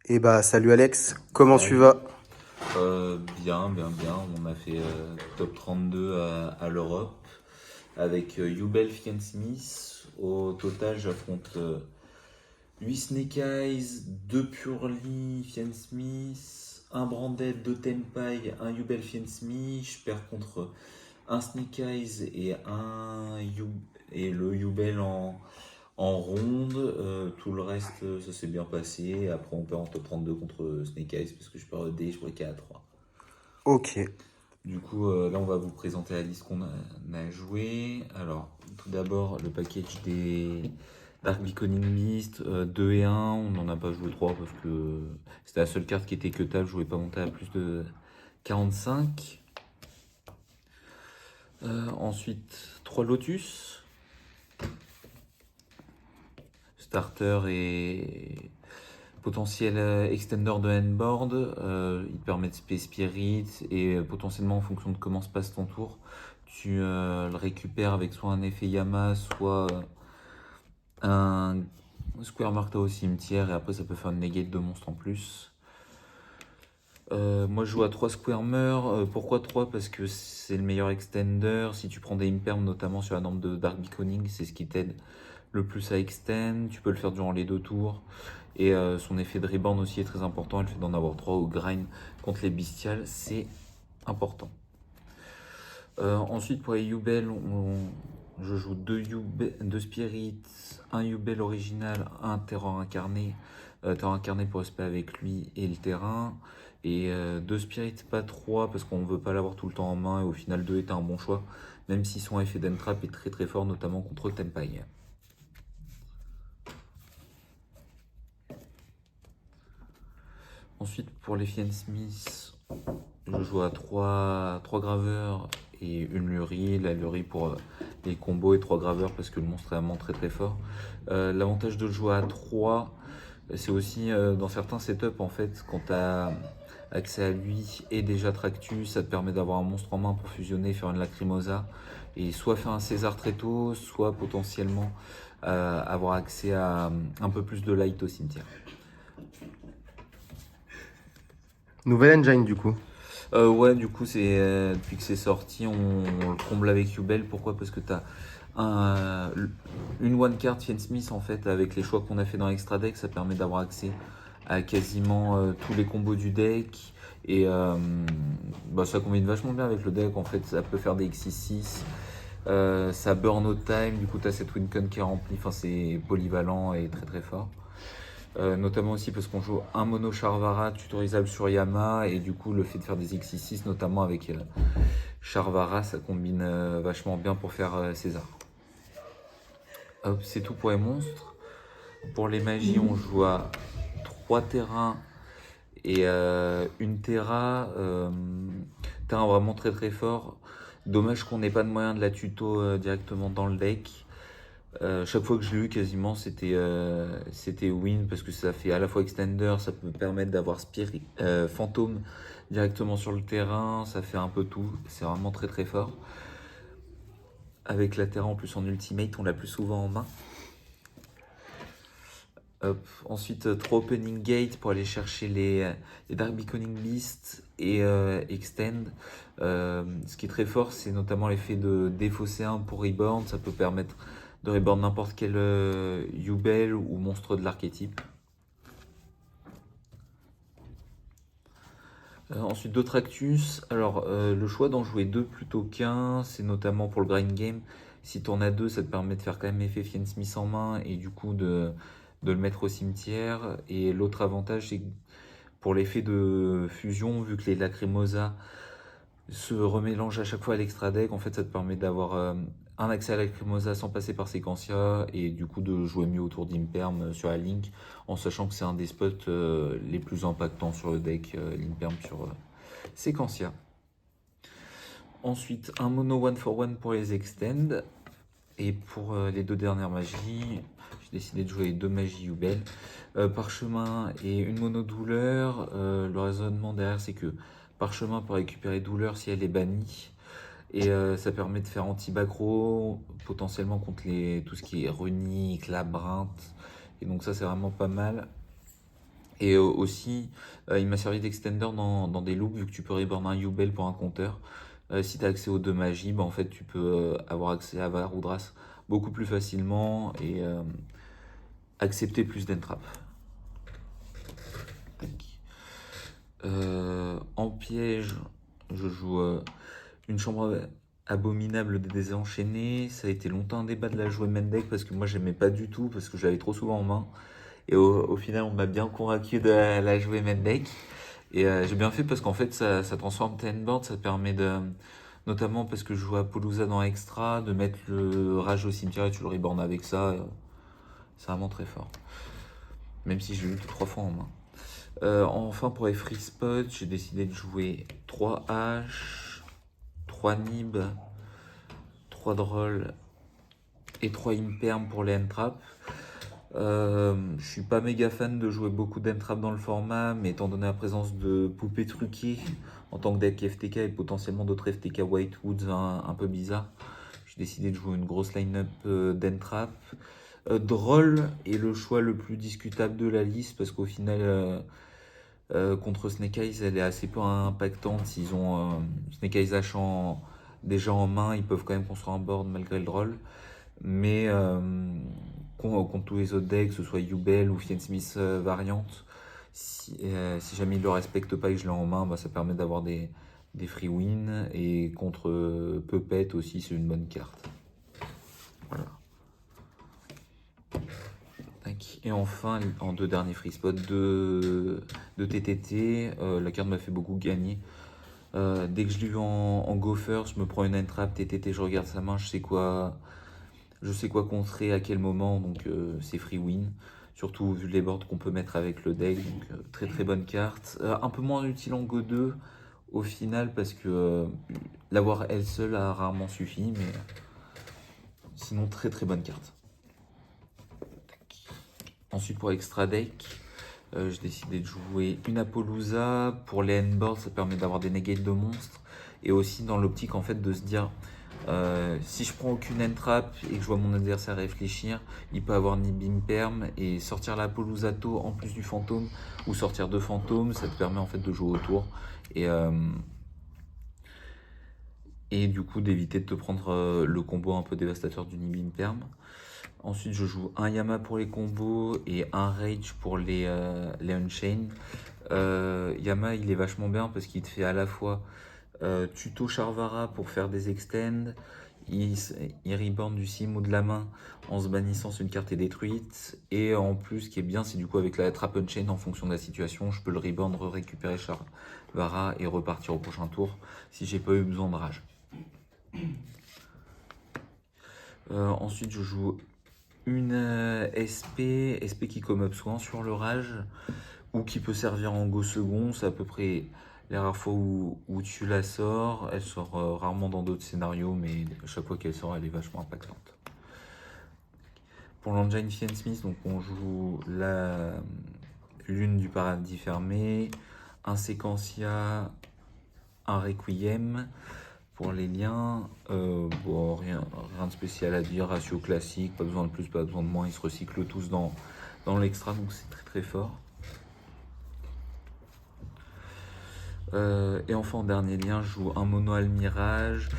Salut Alex, comment tu Salut. vas? Bien, bien, bien. On a fait top 32 à l'Europe avec Jubel Fian Smith. Au total, j'affronte 8 Snake Eyes, 2 Purely Fian Smith, un Branded, 2 Tenpai, un Jubel Fian Smith. Je perds contre un Snake Eyes et le Jubel en ronde. Tout le reste, ça s'est bien passé. Après, on perd en top 32 contre Snake Eyes parce que je perds le D, je vois qu'il y a 3. Ok. Du coup, là, on va vous présenter la liste qu'on a joué. Alors, tout d'abord, le package des Dark Beaconing Beast 2 et 1. On n'en a pas joué 3 parce que c'était la seule carte qui était cuttable. Je ne voulais pas monter à plus de 45. Ensuite, 3 Lotus. Starter et potentiel extender de handboard. Il te permet de Space Spirit et potentiellement en fonction de comment se passe ton tour, tu le récupères avec soit un effet Yama, soit un Square Marked au cimetière et après ça peut faire une negate de monstre en plus. Moi je joue à 3 Squirmer. Pourquoi 3? Parce que c'est le meilleur extender. Si tu prends des imperm, notamment sur la norme de Dark Beaconing, c'est ce qui t'aide le plus à extend. Tu peux le faire durant les 2 tours. Et son effet de reborn aussi est très important. Le fait d'en avoir 3 au grind contre les bestiales, c'est important. Ensuite, pour les Yubel, je joue 2 Spirits, un Yubel original, un Terror incarné. Terror incarné pour respect avec lui et le terrain. Et 2 Spirits, pas 3, parce qu'on ne veut pas l'avoir tout le temps en main. Et au final, 2 est un bon choix, même si son effet d'entrap est très très fort, notamment contre Tenpai. Ensuite, pour les Fiend Smith, je joue à 3 graveurs et une lurie. La lurie pour les combos et 3 graveurs parce que le monstre est vraiment très très fort. L'avantage de jouer à 3, c'est aussi dans certains setups en fait, quand tu as accès à lui et déjà Tractus, ça te permet d'avoir un monstre en main pour fusionner, faire une Lacrimosa et soit faire un César très tôt, soit potentiellement avoir accès à un peu plus de light au cimetière. Nouvelle engine du coup. Ouais, du coup, depuis que c'est sorti, on le comble avec Yubel. Pourquoi? Parce que t'as un, une one card Fiend Smith en fait, avec les choix qu'on a fait dans l'extra deck, ça permet d'avoir accès à quasiment tous les combos du deck. Et ça combine vachement bien avec le deck. En fait, ça peut faire des X6-6. Ça burn out time, du coup, t'as cette wincon qui est remplie. Enfin, c'est polyvalent et très très fort. Notamment aussi parce qu'on joue un mono Charvara tutorisable sur Yama et du coup le fait de faire des X6 notamment avec Charvara ça combine vachement bien pour faire César. Hop, c'est tout pour les monstres. Pour les magies on joue à 3 terrains et une Terra. Terrain vraiment très très fort. Dommage qu'on n'ait pas de moyen de la tuto directement dans le deck. Chaque fois que je l'ai eu, quasiment, c'était win parce que ça fait à la fois extender, ça peut me permettre d'avoir Spirit, fantôme directement sur le terrain, ça fait un peu tout. C'est vraiment très très fort. Avec la Terra en plus en ultimate, on l'a plus souvent en main. Hop. Ensuite, 3 opening gate pour aller chercher les Dark Beaconing Beast et extend. Ce qui est très fort, c'est notamment l'effet de défausser un pour reborn. Ça peut permettre de reborn n'importe quel Yubel ou monstre de l'archétype. Ensuite, d'autres actus. Alors, le choix d'en jouer 2 plutôt qu'un, c'est notamment pour le grind game. Si t'en as 2, ça te permet de faire quand même effet Fiend Smith en main et du coup de le mettre au cimetière. Et l'autre avantage, c'est que pour l'effet de fusion, vu que les Lacrimosa se remélangent à chaque fois à l'extra deck, en fait, ça te permet d'avoir un accès à Lacrimosa sans passer par Sequencia et du coup de jouer mieux autour d'Imperm sur la Link, en sachant que c'est un des spots les plus impactants sur le deck, l'Imperm sur Sequencia. Ensuite, un mono one for one pour les extend. Et pour les 2 dernières magies, j'ai décidé de jouer les 2 magies Yubel. Parchemin et une mono douleur. Le raisonnement derrière, c'est que parchemin peut récupérer douleur si elle est bannie. Et ça permet de faire anti-backrow, potentiellement contre tout ce qui est runique, labyrinthe. Et donc ça, c'est vraiment pas mal. Et aussi, il m'a servi d'extender dans des loops, vu que tu peux reborn un Yubel pour un compteur. Si tu as accès aux deux magies, bah, en fait, tu peux avoir accès à Varoudras beaucoup plus facilement et accepter plus d'entrap. En piège, je joue une chambre abominable des désenchaînés. Ça a été longtemps un débat de la jouer main deck parce que moi j'aimais pas du tout parce que je l'avais trop souvent en main. Et au final, on m'a bien convaincu de la jouer main deck. Et j'ai bien fait parce qu'en fait, ça transforme tes handboard, ça te permet de. Notamment parce que je joue à Palooza dans Extra, de mettre le rage au cimetière et tu le reborn avec ça. C'est vraiment très fort. Même si j'ai eu 3 fois en main. Enfin, pour les free spots, j'ai décidé de jouer 3 H, 3 Nib, 3 Droll et 3 Imperm pour les Entrap. Je suis pas méga fan de jouer beaucoup d'entrap dans le format, mais étant donné la présence de poupées truquées en tant que deck FTK et potentiellement d'autres FTK Whitewoods un peu bizarres, j'ai décidé de jouer une grosse line-up d'entrap. Droll est le choix le plus discutable de la liste parce qu'au final, contre Snake Eyes, elle est assez peu impactante. S'ils ont Snake Eyes H déjà en main, ils peuvent quand même construire un board malgré le Droll. Mais contre tous les autres decks, que ce soit Yubel ou Fiend Smith variante, si jamais ils ne le respectent pas et que je l'ai en main, bah, ça permet d'avoir des free wins. Et contre Puppet aussi, c'est une bonne carte. Voilà. Et enfin, en 2 derniers free spots de TTT, la carte m'a fait beaucoup gagner. Dès que je l'ai vu en gopher, je me prends une entrap TTT, je regarde sa main, je sais quoi contrer à quel moment, donc c'est free win. Surtout vu les boards qu'on peut mettre avec le deck, donc très très bonne carte. Un peu moins utile en Go 2 au final parce que l'avoir elle seule a rarement suffi, mais sinon très très bonne carte. Ensuite pour extra deck, j'ai décidé de jouer une Apollousa. Pour les handboards, ça permet d'avoir des negates de monstres. Et aussi dans l'optique en fait de se dire, si je prends aucune entrap et que je vois mon adversaire réfléchir, il peut avoir ni Bimperm et sortir la Apollousato en plus du fantôme ou sortir 2 fantômes, ça te permet en fait de jouer autour et du coup d'éviter de te prendre le combo un peu dévastateur du Bimperm. Ensuite, je joue un Yama pour les combos et un Rage pour les Unchained. Yama, il est vachement bien parce qu'il te fait à la fois tuto Charvara pour faire des extends. Il reborn du Sim ou de la main en se bannissant si une carte est détruite. Et en plus, ce qui est bien, c'est du coup avec la Trap Unchained, en fonction de la situation, je peux le reborn, récupérer Charvara et repartir au prochain tour si j'ai pas eu besoin de rage. Ensuite, je joue une SP qui come up souvent sur le rage ou qui peut servir en go second. C'est à peu près les rares fois où tu la sors. Elle sort rarement dans d'autres scénarios, mais chaque fois qu'elle sort, elle est vachement impactante. Pour l'Engine Fiend Smith, donc on joue la lune du paradis fermé, un Séquentia, un Requiem. Pour les liens, bon, rien de spécial à dire, ratio classique, pas besoin de plus, pas besoin de moins, ils se recyclent tous dans l'extra, donc c'est très très fort. Et enfin en dernier lien, je joue un mono Almirage.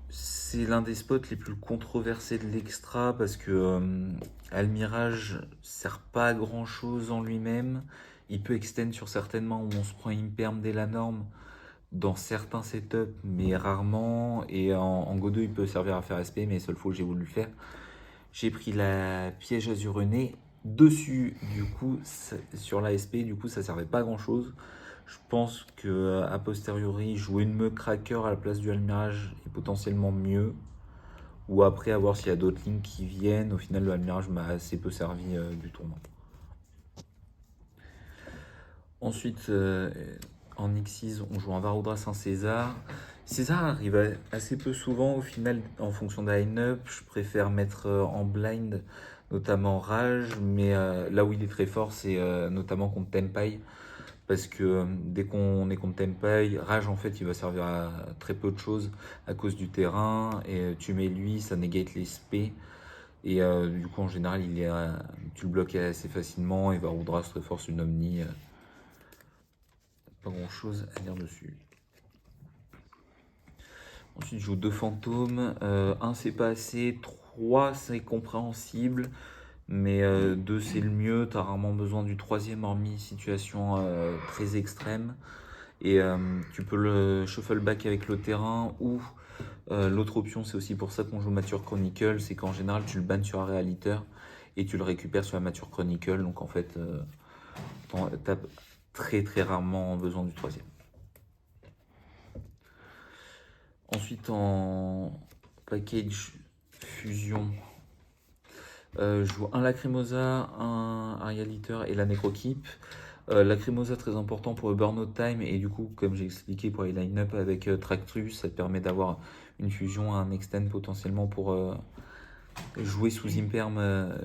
C'est l'un des spots les plus controversés de l'extra parce que Almirage sert pas à grand chose en lui-même. Il peut extend sur certaines mains où on se prend Imperm dès la norme. Dans certains setups, mais rarement. Et en Go 2, il peut servir à faire SP, mais seule fois que j'ai voulu le faire, j'ai pris la piège azurenée dessus. Du coup, sur la SP, du coup, ça servait pas à grand chose. Je pense que a posteriori, jouer une meute cracker à la place du Almirage est potentiellement mieux. Ou après, à voir s'il y a d'autres lignes qui viennent. Au final, le Almirage m'a assez peu servi du tournoi. Ensuite, en X6, on joue un Varoudras, un César. César arrive assez peu souvent au final en fonction de la line-up. Je préfère mettre en blind, notamment Rage, mais là où il est très fort, c'est notamment contre Tempai. Parce que dès qu'on est contre Tempai, Rage en fait il va servir à très peu de choses à cause du terrain. Et tu mets lui, ça négate les spé. Et du coup, en général, tu le bloques assez facilement. Et Varudra, très force une Omni. Pas grand chose à dire dessus. Ensuite, je joue 2 fantômes. 1, c'est pas assez. 3, c'est compréhensible. Mais 2, c'est le mieux. T'as rarement besoin du troisième, hormis situation très extrême. Et tu peux le shuffle back avec le terrain. Ou l'autre option, c'est aussi pour ça qu'on joue Mature Chronicle. C'est qu'en général, tu le bannes sur un réaliteur. Et tu le récupères sur la Mature Chronicle. Donc en fait, t'as très très rarement besoin du troisième. Ensuite, en package fusion, je joue un Lacrimosa, un Arialiter et la Necrokeep. Lacrimosa, très important pour le burnout time, et du coup, comme j'ai expliqué pour les line-up avec Tractus, ça te permet d'avoir une fusion, un extend potentiellement pour jouer sous Imperm,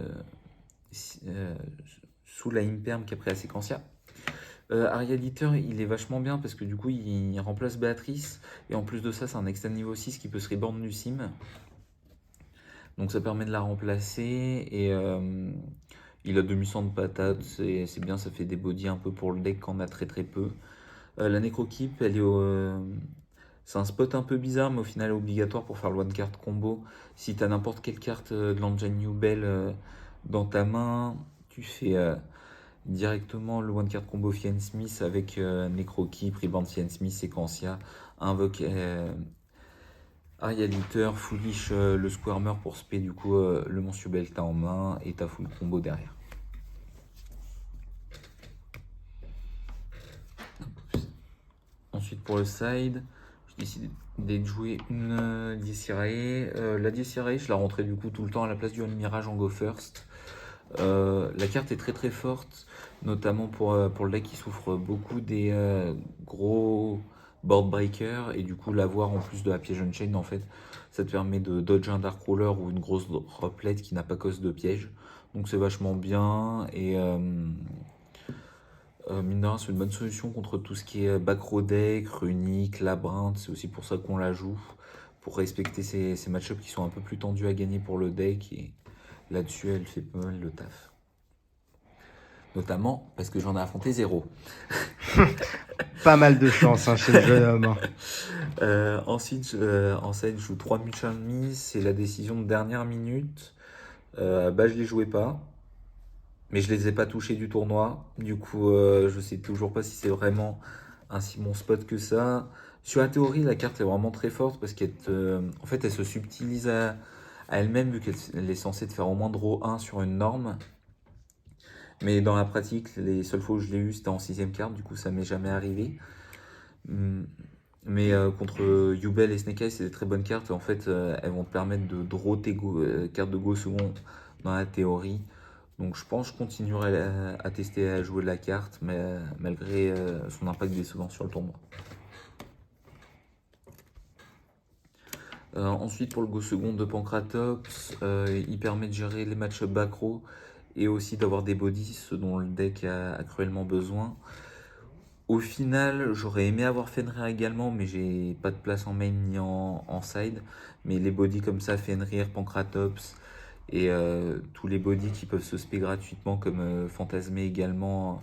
sous la Imperm qui a pris la Séquentia. Arialiter, il est vachement bien parce que du coup, il remplace Béatrice. Et en plus de ça, c'est un extend niveau 6 qui peut se reborn du sim. Donc ça permet de la remplacer. Et il a 2100 de patates. C'est bien, ça fait des bodies un peu pour le deck quand on a très très peu. La Necrokeep, elle est c'est un spot un peu bizarre, mais au final, elle est obligatoire pour faire le one card combo. Si tu as n'importe quelle carte de l'Engine New Bell dans ta main, tu fais directement le one card combo Fiend Smith avec Necrokeep, Reborn Fiend Smith, Sequentia, Invoke Arialiter, Foolish le Squirmer pour spé du coup le Monsieur Bell que t'as en main et t'as full combo derrière. Ensuite pour le side, j'ai décidé de jouer une Diesirae. La Diesirae, je la rentrais du coup tout le temps à la place du One Mirage en Go First. La carte est très très forte, notamment pour le deck qui souffre beaucoup des gros board breakers, et du coup l'avoir en plus de la piège Unchained, en fait, ça te permet de dodge un Dark Ruler ou une grosse droplet qui n'a pas cause de piège. Donc c'est vachement bien, et mine de rien, c'est une bonne solution contre tout ce qui est back row deck, runique, labyrinthe. C'est aussi pour ça qu'on la joue, pour respecter ces match-ups qui sont un peu plus tendus à gagner pour le deck, et là-dessus, elle fait pas mal le taf. Notamment parce que j'en ai affronté 0. Pas mal de chance chez le jeune homme. Ensuite, en scène, je joue 3 Mutual Miss. C'est la décision de dernière minute. Je les jouais pas. Mais je les ai pas touchés du tournoi. Du coup, je sais toujours pas si c'est vraiment un si bon spot que ça. Sur la théorie, la carte est vraiment très forte parce en fait, elle se subtilise à elle-même, vu qu'elle est censée te faire au moins draw 1 sur une norme. Mais dans la pratique, les seules fois où je l'ai eu, c'était en 6ème carte, du coup ça m'est jamais arrivé. Mais contre Yubel et Snake Eyes, c'est des très bonnes cartes. En fait, elles vont te permettre de draw tes cartes de go second dans la théorie. Donc je pense que je continuerai à tester à jouer de la carte, mais malgré son impact décevant sur le tournoi. Ensuite, pour le go second de Pancratops, il permet de gérer les match-up back row et aussi d'avoir des bodies, ce dont le deck a cruellement besoin. Au final, j'aurais aimé avoir Fenrir également, mais j'ai pas de place en main ni en side. Mais les bodies comme ça, Fenrir, Pancratops et tous les bodies qui peuvent se spé gratuitement, comme Fantasmé également,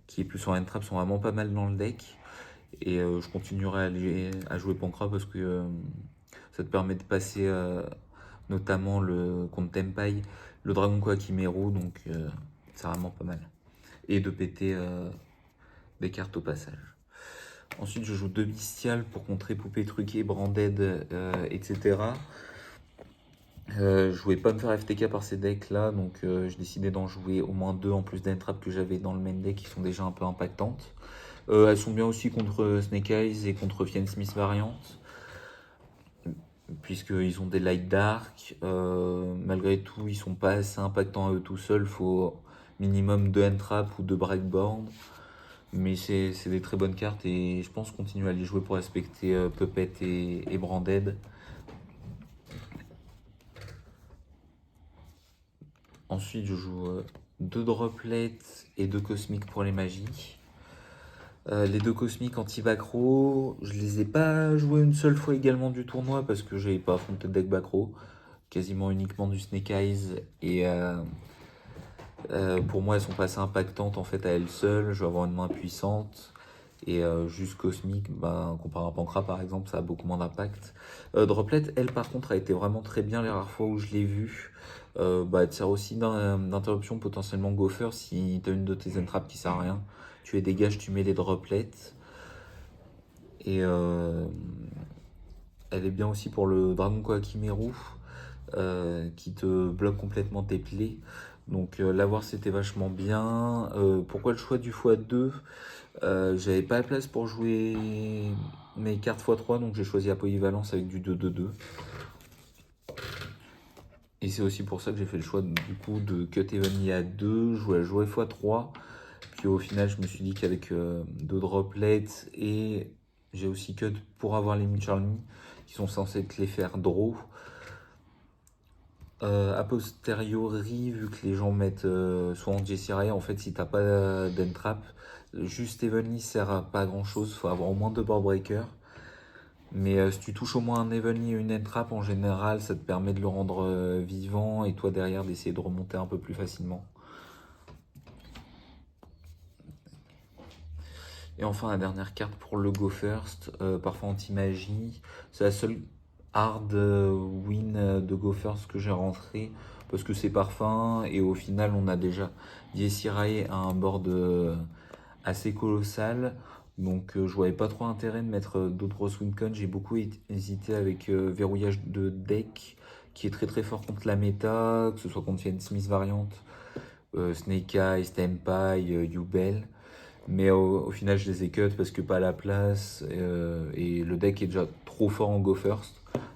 qui est plus en end-trap, sont vraiment pas mal dans le deck. Et je continuerai à jouer Pancra parce que ça te permet de passer notamment contre Tempai, le Dragon Koakimeru, donc c'est vraiment pas mal. Et de péter des cartes au passage. Ensuite, je joue 2 bestiales pour contrer Poupée Truquée, Branded, etc. Je voulais pas me faire FTK par ces decks là, donc j'ai décidé d'en jouer au moins 2 en plus d'entrap que j'avais dans le main deck qui sont déjà un peu impactantes. Elles sont bien aussi contre Snake Eyes et contre Fiend Smith variante, puisqu'ils ont des light dark. Malgré tout, ils sont pas assez impactants à eux tout seuls, faut minimum 2 entrap ou 2 breakboard. Mais c'est des très bonnes cartes et je pense continuer à les jouer pour respecter Puppet et Branded. Ensuite, je joue 2 droplets et 2 cosmiques pour les magies. Les 2 cosmiques anti-backrow, je les ai pas joués une seule fois également du tournoi parce que j'avais pas affronté de deck backrow. quasiment uniquement du Snake Eyes. Et pour moi, elles sont pas assez impactantes en fait à elles seules. Je vais avoir une main puissante. Et juste Cosmic, comparé à Pancra par exemple, ça a beaucoup moins d'impact. Droplet, elle par contre, a été vraiment très bien les rares fois où je l'ai vue. Elle te sert aussi d'interruption potentiellement Gopher si tu as une de tes entraps qui sert à rien. Tu les dégages, tu mets les droplets. Et elle est bien aussi pour le Dragon Kohakimeru qui te bloque complètement tes plaies. Donc l'avoir c'était vachement bien. Pourquoi le choix du x2? J'avais pas la place pour jouer mes cartes x3, donc j'ai choisi la polyvalence avec du 2-2-2. Et c'est aussi pour ça que j'ai fait le choix du coup de cut Heavenly à 2, jouer x3. Puis au final, je me suis dit qu'avec 2 droplets et j'ai aussi cut pour avoir les Charmy qui sont censés te les faire draw. A posteriori, vu que les gens mettent soit en Jessie Raya, en fait, si t'as pas d'entrap, juste Heavenly sert à pas grand chose. Faut avoir au moins 2 board breakers. Mais si tu touches au moins un Heavenly et une entrap, en général, ça te permet de le rendre vivant et toi derrière d'essayer de remonter un peu plus facilement. Et enfin, la dernière carte pour le Go First, parfois anti-magie. C'est la seule hard win de Go First que j'ai rentré parce que c'est parfum et au final, on a déjà Yesirae à un board assez colossal. Donc, je voyais pas trop intérêt de mettre d'autres grosses wincons. J'ai beaucoup hésité avec verrouillage de deck qui est très très fort contre la méta, que ce soit contre Fiend Smith variante, Snake Eyes, Tempai, Yubel. Mais au final, je les ai cut parce que pas à la place. Et le deck est déjà trop fort en Go First.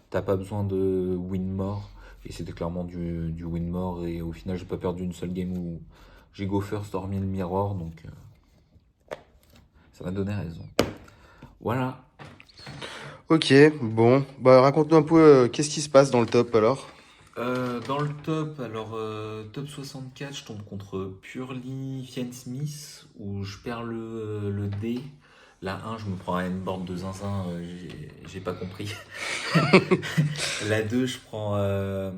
T'as pas besoin de win more. Et c'était clairement du win more. Et au final, j'ai pas perdu une seule game où j'ai Go First hormis le mirror. Donc ça m'a donné raison. Voilà. Ok, bon. Bah raconte-nous un peu qu'est-ce qui se passe dans le top alors. Dans le top, alors top 64, je tombe contre Purely Fiend Smith où je perds le D. La 1, je me prends un N-board de zinzin, j'ai pas compris. La 2, je prends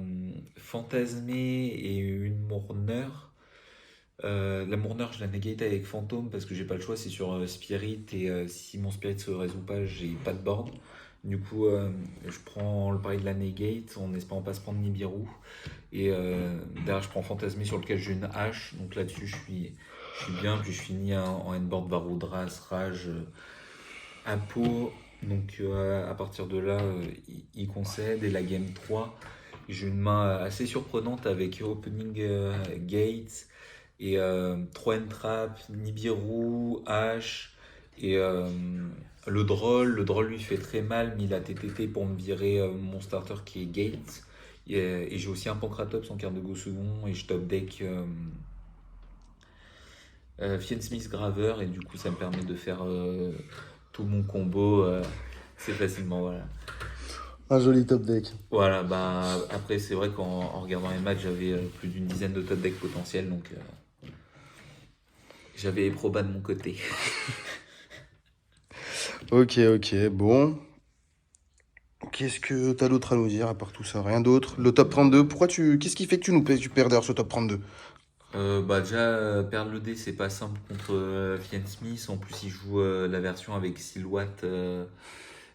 Fantasmé et une Mourner. La Mourner, je la negate avec Fantôme parce que j'ai pas le choix, c'est sur Spirit et si mon Spirit se résout pas, j'ai pas de board. Du coup, je prends le pari de la negate en espérant pas se prendre Nibiru. Et derrière, je prends Fantasmé sur lequel j'ai une hache. Donc là-dessus, je suis bien. Puis je finis en N-board Varoudras, Rage, Apo. Donc à partir de là, il concède. Et la game 3, j'ai une main assez surprenante avec Opening Gate et 3 N-Trap, Nibiru, H et le droll lui fait très mal, mais il a TTT pour me virer mon starter qui est Gate. Et j'ai aussi un Pancratops en carte de go second et je top deck Fiend Smith Graver et du coup ça me permet de faire tout mon combo assez facilement. Voilà. Un joli top deck. Voilà, après c'est vrai qu'en regardant les matchs j'avais plus d'une dizaine de top decks potentiels donc j'avais Proba de mon côté. Ok, bon. Qu'est-ce que t'as d'autre à nous dire à part tout ça? Rien d'autre. Le top 32, qu'est-ce qui fait que tu perds d'ailleurs ce top 32? Déjà perdre le dé c'est pas simple contre Fiend Smith. En plus il joue la version avec Silhouette,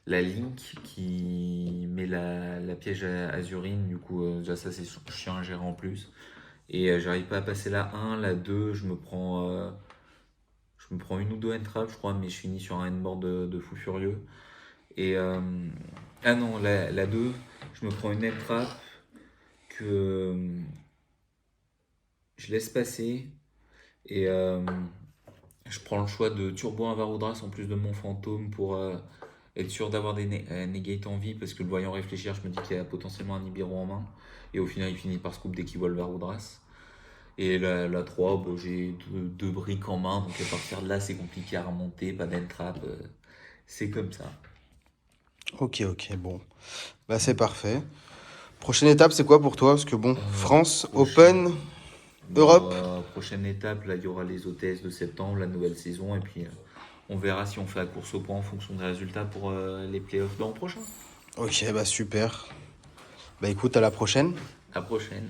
la Link qui met la piège à Azurine. Du coup déjà ça c'est chiant à gérer en plus. Et j'arrive pas à passer la 1, la 2, je me prends une ou deux entraves je crois, mais je finis sur un N-board de fou furieux. Et ah non, la 2, je me prends une entrave que je laisse passer. Et je prends le choix de Turbo un Varoudras en plus de mon fantôme pour être sûr d'avoir des negates en vie parce que le voyant réfléchir, je me dis qu'il y a potentiellement un Nibiru en main. Et au final, il finit par scoop dès qu'il voit le Varoudras. Et la 3, j'ai deux briques en main, donc à partir de là, c'est compliqué à remonter, pas d'entrap, c'est comme ça. Ok, bon. Bah c'est parfait. Prochaine étape, c'est quoi pour toi? Parce que bon, France, Open, Europe. Prochaine étape, là, il y aura les OTS de septembre, la nouvelle saison, et puis on verra si on fait la course au point en fonction des résultats pour les playoffs de l'an prochain. Ok, bah super. Bah écoute, à la prochaine. À la prochaine.